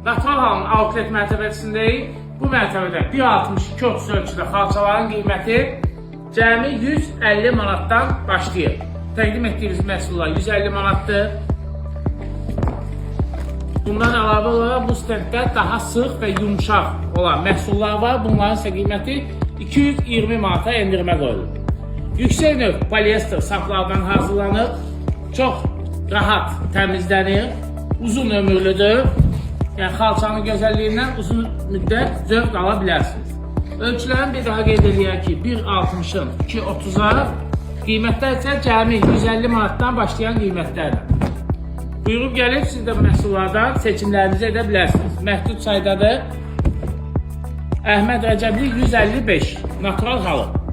Natural halın outlet mərtəbəsindəyik. Bu mərtəbədə 1.62-30 ölçüdə xalçaların qiyməti cəmi 150 manatdan başlayır. Təqdim etdiyimiz məhsullar 150 manatdır. Bundan əlavə olaraq bu stenddə daha sıx və yumuşaq olan məhsullar var. Bunların isə qiyməti 220 manata endirmə qoyulur. Yüksək növ polyester saplardan hazırlanır. Çox rahat təmizlənir. Uzun ömürlüdür. Yəni xalçanın gözəlliyindən uzun müddət zövq ala bilərsiniz. Ölçülərini bir daha qeyd edək ki, 1.60-ın 2.30-a, qiymətlər isə cəmi 150 manatdan başlayan qiymətlərdir. Buyurub gəlib siz də məhsullardan seçimlərinizi edə bilərsiniz. Məhdud saydadır. Əhməd Rəcəbli 155 natural halı.